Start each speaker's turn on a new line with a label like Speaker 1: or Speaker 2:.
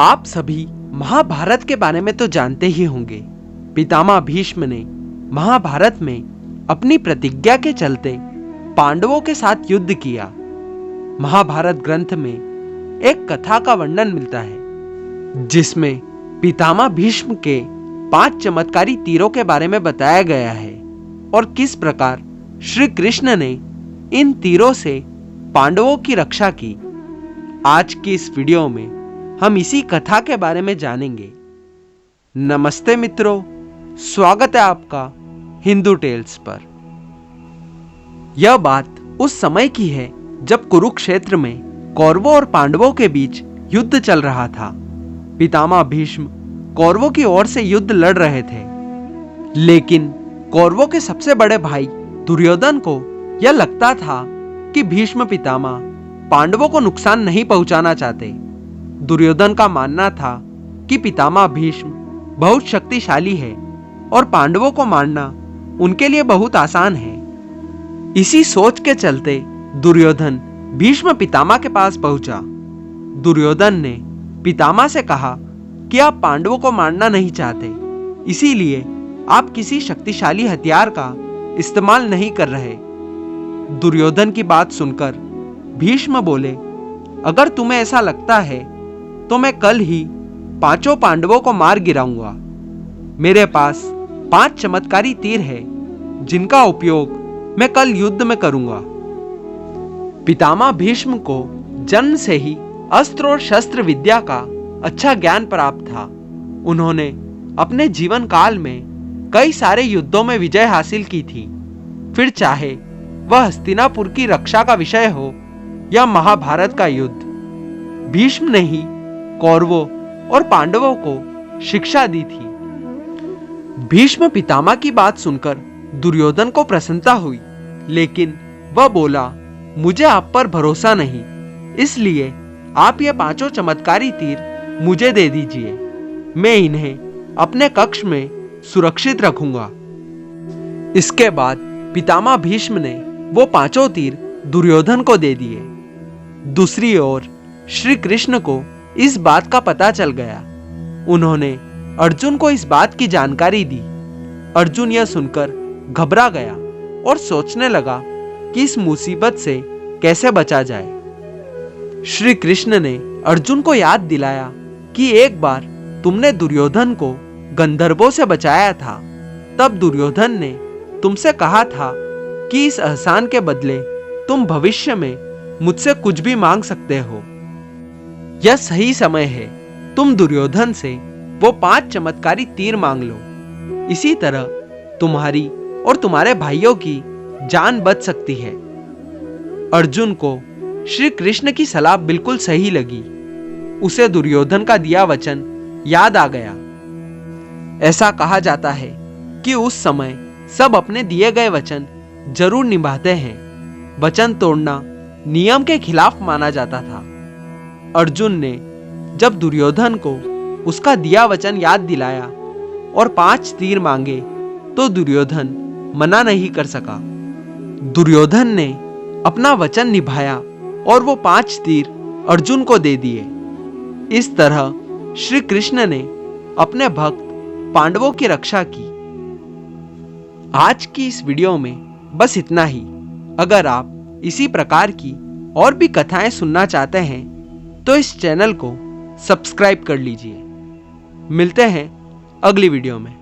Speaker 1: आप सभी महाभारत के बारे में तो जानते ही होंगे। पितामह भीष्म ने महाभारत में अपनी प्रतिज्ञा के चलते पांडवों के साथ युद्ध किया। महाभारत ग्रंथ में एक कथा का वर्णन मिलता है जिसमें पितामह भीष्म के 5 चमत्कारी तीरों के बारे में बताया गया है और किस प्रकार श्री कृष्ण ने इन तीरों से पांडवों की रक्षा की। आज की इस वीडियो में हम इसी कथा के बारे में जानेंगे। नमस्ते मित्रों, स्वागत है आपका हिंदू टेल्स पर। यह बात उस समय की है जब कुरुक्षेत्र में कौरवों और पांडवों के बीच युद्ध चल रहा था। पितामह भीष्म कौरवों की ओर से युद्ध लड़ रहे थे, लेकिन कौरवों के सबसे बड़े भाई दुर्योधन को यह लगता था कि भीष्म पितामह पांडवों को नुकसान नहीं पहुंचाना चाहते। दुर्योधन का मानना था कि पितामह भीष्म बहुत शक्तिशाली है और पांडवों को मारना उनके लिए बहुत आसान है। इसी सोच के चलते दुर्योधन भीष्म पितामह के पास पहुंचा। दुर्योधन ने पितामह से कहा कि आप पांडवों को मारना नहीं चाहते, इसीलिए आप किसी शक्तिशाली हथियार का इस्तेमाल नहीं कर रहे। दुर्योधन की बात सुनकर भीष्म बोले, अगर तुम्हें ऐसा लगता है तो मैं कल ही 5 पांडवों को मार गिराऊंगा। मेरे पास 5 चमत्कारी तीर है जिनका उपयोग मैं कल युद्ध में करूंगा। पितामह भीष्म को जन्म से ही अस्त्र और शस्त्र विद्या का अच्छा ज्ञान प्राप्त था। उन्होंने अपने जीवन काल में कई सारे युद्धों में विजय हासिल की थी, फिर चाहे वह हस्तिनापुर की रक्षा का विषय हो या महाभारत का युद्ध। भीष्म ने ही कौरवों और पांडवों को शिक्षा दी थी। भीष्म पितामह की बात सुनकर दुर्योधन को प्रसन्नता हुई, लेकिन वह बोला, मुझे आप पर भरोसा नहीं, इसलिए आप ये 5 चमत्कारी तीर मुझे दे दीजिए। मैं इन्हें अपने कक्ष में सुरक्षित रखूंगा। इसके बाद पितामह भीष्म ने वो 5 तीर दुर्योधन को दे दिए। दूसरी ओर श्री कृष्ण को इस बात का पता चल गया। उन्होंने अर्जुन को इस बात की जानकारी दी। अर्जुन यह सुनकर घबरा गया और सोचने लगा कि इस मुसीबत से कैसे बचा जाए। श्री कृष्ण ने अर्जुन को याद दिलाया कि एक बार तुमने दुर्योधन को गंधर्वों से बचाया था। तब दुर्योधन ने तुमसे कहा था कि इस एहसान के बदले तुम भविष्य में मुझसे कुछ भी मांग सकते हो। यह सही समय है, तुम दुर्योधन से वो 5 चमत्कारी तीर मांग लो। इसी तरह तुम्हारी और तुम्हारे भाइयों की जान बच सकती है। अर्जुन को श्री कृष्ण की सलाह बिल्कुल सही लगी। उसे दुर्योधन का दिया वचन याद आ गया। ऐसा कहा जाता है कि उस समय सब अपने दिए गए वचन जरूर निभाते हैं। वचन तोड़ना नियम के खिलाफ माना जाता था। अर्जुन ने जब दुर्योधन को उसका दिया वचन याद दिलाया और 5 तीर मांगे तो दुर्योधन मना नहीं कर सका। दुर्योधन ने अपना वचन निभाया और वो 5 तीर अर्जुन को दे दिए। इस तरह श्री कृष्ण ने अपने भक्त पांडवों की रक्षा की। आज की इस वीडियो में बस इतना ही। अगर आप इसी प्रकार की और भी कथाएं सुनना चाहते हैं तो इस चैनल को सब्सक्राइब कर लीजिए। मिलते हैं अगली वीडियो में।